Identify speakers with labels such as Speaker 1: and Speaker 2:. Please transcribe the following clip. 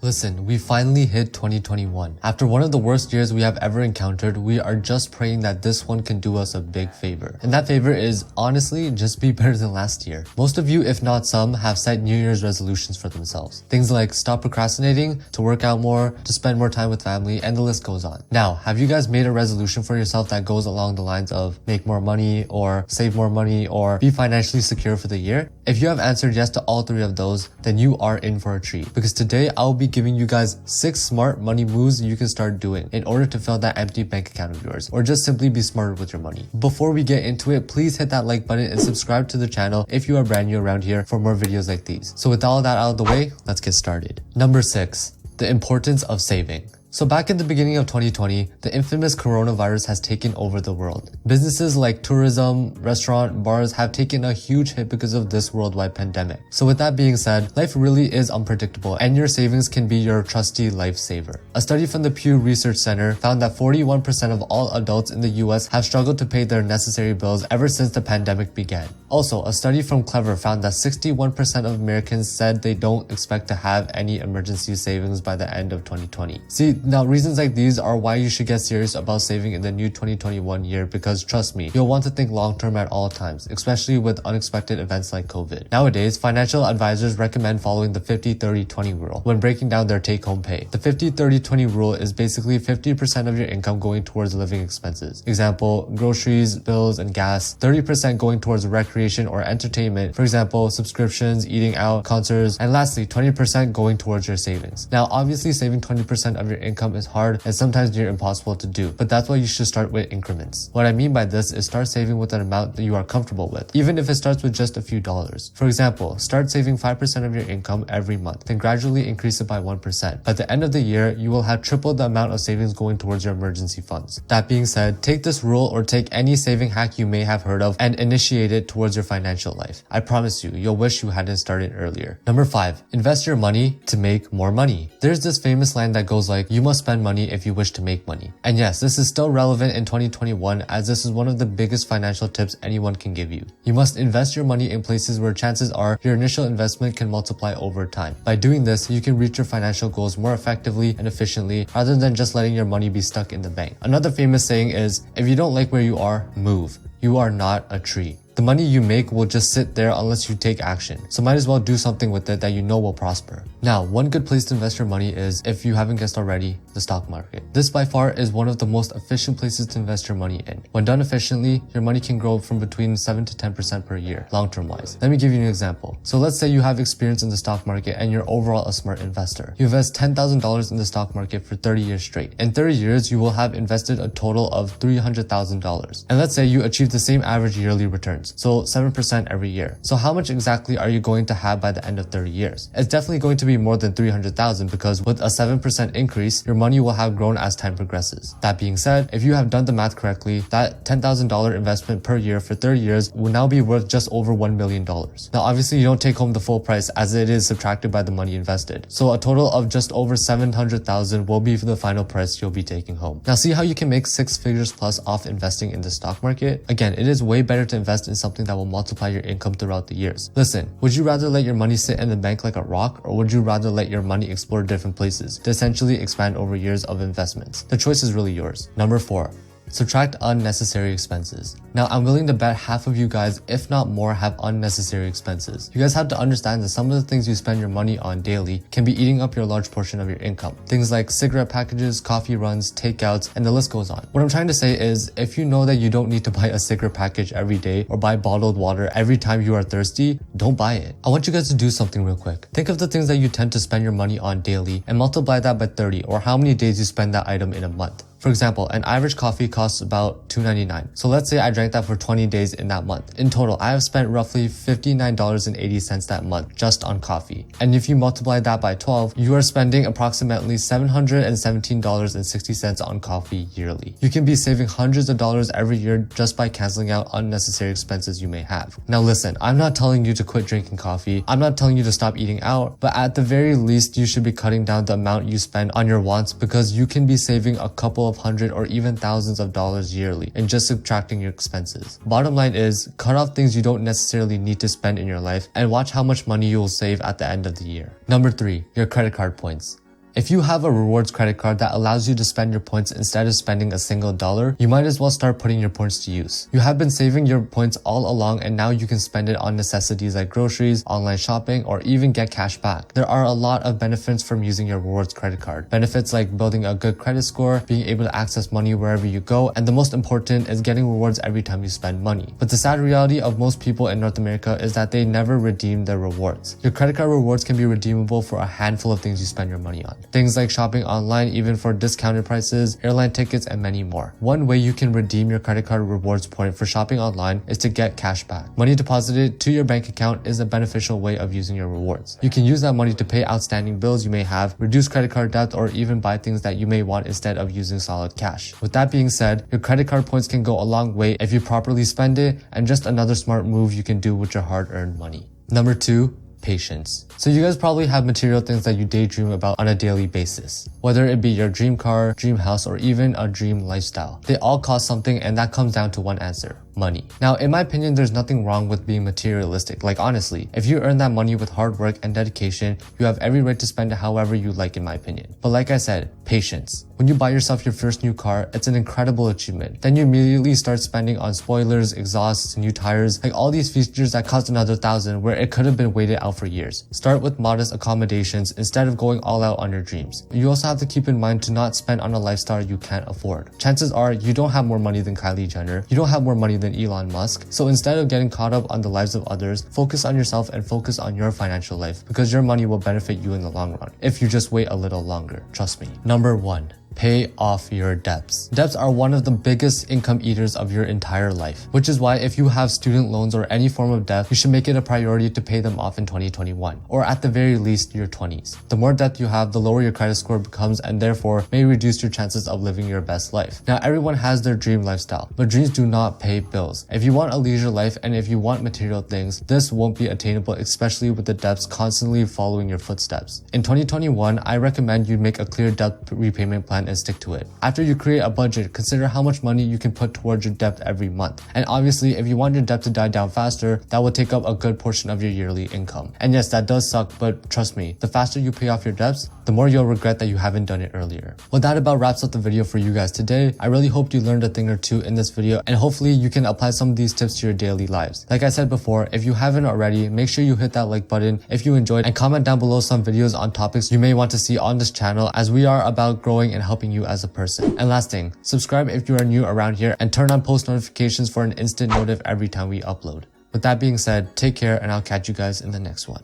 Speaker 1: Listen, we finally hit 2021. After one of the worst years we have ever encountered, we are just praying that this one can do us a big favor. And that favor is, honestly, just be better than last year. Most of you, if not some, have set New Year's resolutions for themselves. Things like stop procrastinating, to work out more, to spend more time with family, and the list goes on. Now, have you guys made a resolution for yourself that goes along the lines of make more money, or save more money, or be financially secure for the year? If you have answered yes to all three of those, then you are in for a treat. Because today, I'll be giving you guys 6 smart money moves you can start doing in order to fill that empty bank account of yours, or just simply be smarter with your money. Before we get into it, please hit that like button and subscribe to the channel if you are brand new around here for more videos like these. So with all that out of the way, let's get started. Number 6, the importance of saving. So back in the beginning of 2020, the infamous coronavirus has taken over the world. Businesses like tourism, restaurant, bars have taken a huge hit because of this worldwide pandemic. So with that being said, life really is unpredictable and your savings can be your trusty lifesaver. A study from the Pew Research Center found that 41% of all adults in the US have struggled to pay their necessary bills ever since the pandemic began. Also, a study from Clever found that 61% of Americans said they don't expect to have any emergency savings by the end of 2020. See, now reasons like these are why you should get serious about saving in the new 2021 year, because trust me, you'll want to think long term at all times, especially with unexpected events like COVID. Nowadays, financial advisors recommend following the 50-30-20 rule when breaking down their take-home pay. The 50-30-20 rule is basically 50% of your income going towards living expenses. Example, groceries, bills, and gas. 30% going towards recreation or entertainment, for example, subscriptions, eating out, concerts, and lastly, 20% going towards your savings. Now, obviously, saving 20% of your income is hard and sometimes near impossible to do, but that's why you should start with increments. What I mean by this is start saving with an amount that you are comfortable with, even if it starts with just a few dollars. For example, start saving 5% of your income every month, then gradually increase it by 1%. By the end of the year, you will have tripled the amount of savings going towards your emergency funds. That being said, take this rule or take any saving hack you may have heard of and initiate it towards your financial life. I promise you, you'll wish you hadn't started earlier. Number 5, invest your money to make more money. There's this famous line that goes like, you must spend money if you wish to make money. And yes, this is still relevant in 2021 as this is one of the biggest financial tips anyone can give you. You must invest your money in places where chances are your initial investment can multiply over time. By doing this, you can reach your financial goals more effectively and efficiently rather than just letting your money be stuck in the bank. Another famous saying is, if you don't like where you are, move. You are not a tree. The money you make will just sit there unless you take action. So might as well do something with it that you know will prosper. Now, one good place to invest your money is, if you haven't guessed already, the stock market. This by far is one of the most efficient places to invest your money in. When done efficiently, your money can grow from between 7 to 10% per year, long-term wise. Let me give you an example. So let's say you have experience in the stock market and you're overall a smart investor. You invest $10,000 in the stock market for 30 years straight. In 30 years, you will have invested a total of $300,000. And let's say you achieve the same average yearly returns. So 7% every year. So how much exactly are you going to have by the end of 30 years? It's definitely going to be more than 300,000 because with a 7% increase, your money will have grown as time progresses. That being said, if you have done the math correctly, that $10,000 investment per year for 30 years will now be worth just over $1 million. Now obviously you don't take home the full price as it is subtracted by the money invested. So a total of just over 700,000 will be the final price you'll be taking home. Now see how you can make 6 figures plus off investing in the stock market? Again, it is way better to invest in something that will multiply your income throughout the years. Listen, would you rather let your money sit in the bank like a rock, or would you rather let your money explore different places to essentially expand over years of investments? The choice is really yours. Number 4, subtract unnecessary expenses. Now, I'm willing to bet half of you guys, if not more, have unnecessary expenses. You guys have to understand that some of the things you spend your money on daily can be eating up your large portion of your income. Things like cigarette packages, coffee runs, takeouts, and the list goes on. What I'm trying to say is, if you know that you don't need to buy a cigarette package every day or buy bottled water every time you are thirsty, don't buy it. I want you guys to do something real quick. Think of the things that you tend to spend your money on daily and multiply that by 30, or how many days you spend that item in a month. For example, an average coffee costs about $2.99. So let's say I drank that for 20 days in that month. In total, I have spent roughly $59.80 that month just on coffee. And if you multiply that by 12, you are spending approximately $717.60 on coffee yearly. You can be saving hundreds of dollars every year just by canceling out unnecessary expenses you may have. Now listen, I'm not telling you to quit drinking coffee. I'm not telling you to stop eating out, but at the very least, you should be cutting down the amount you spend on your wants, because you can be saving a couple of hundred or even thousands of dollars yearly in just subtracting your expenses. Bottom line is, cut off things you don't necessarily need to spend in your life and watch how much money you will save at the end of the year. Number 3, your credit card points. If you have a rewards credit card that allows you to spend your points instead of spending a single dollar, you might as well start putting your points to use. You have been saving your points all along, and now you can spend it on necessities like groceries, online shopping, or even get cash back. There are a lot of benefits from using your rewards credit card. Benefits like building a good credit score, being able to access money wherever you go, and the most important is getting rewards every time you spend money. But the sad reality of most people in North America is that they never redeem their rewards. Your credit card rewards can be redeemable for a handful of things you spend your money on. Things like shopping online, even for discounted prices, airline tickets, and many more. One way you can redeem your credit card rewards point for shopping online is to get cash back. Money deposited to your bank account is a beneficial way of using your rewards. You can use that money to pay outstanding bills you may have, reduce credit card debt, or even buy things that you may want instead of using solid cash. With that being said, your credit card points can go a long way if you properly spend it, and just another smart move you can do with your hard-earned money. Number 2, patience. So you guys probably have material things that you daydream about on a daily basis. Whether it be your dream car, dream house, or even a dream lifestyle. They all cost something, and that comes down to one answer: money. Now, in my opinion, there's nothing wrong with being materialistic. Like honestly, if you earn that money with hard work and dedication, you have every right to spend it however you like, in my opinion. But like I said, patience. When you buy yourself your first new car, it's an incredible achievement. Then you immediately start spending on spoilers, exhausts, new tires, like all these features that cost another $1,000 where it could have been waited out for years. Start with modest accommodations instead of going all out on your dreams. You also have to keep in mind to not spend on a lifestyle you can't afford. Chances are you don't have more money than Kylie Jenner. You don't have more money than Elon Musk. So instead of getting caught up on the lives of others, focus on yourself and focus on your financial life, because your money will benefit you in the long run if you just wait a little longer. Trust me. Number 1. Pay off your debts. Debts are one of the biggest income eaters of your entire life, which is why if you have student loans or any form of debt, you should make it a priority to pay them off in 2021, or at the very least your 20s. The more debt you have, the lower your credit score becomes, and therefore may reduce your chances of living your best life. Now, everyone has their dream lifestyle, but dreams do not pay bills. If you want a leisure life and if you want material things, this won't be attainable, especially with the debts constantly following your footsteps. In 2021, I recommend you make a clear debt repayment plan and stick to it. After you create a budget, consider how much money you can put towards your debt every month. And obviously, if you want your debt to die down faster, that will take up a good portion of your yearly income. And yes, that does suck, but trust me, the faster you pay off your debts, the more you'll regret that you haven't done it earlier. Well, that about wraps up the video for you guys today. I really hope you learned a thing or two in this video, and hopefully you can apply some of these tips to your daily lives. Like I said before, if you haven't already, make sure you hit that like button if you enjoyed, and comment down below some videos on topics you may want to see on this channel, as we are about growing and helping you as a person. And last thing, subscribe if you are new around here, and turn on post notifications for an instant notif every time we upload. With that being said, take care, and I'll catch you guys in the next one.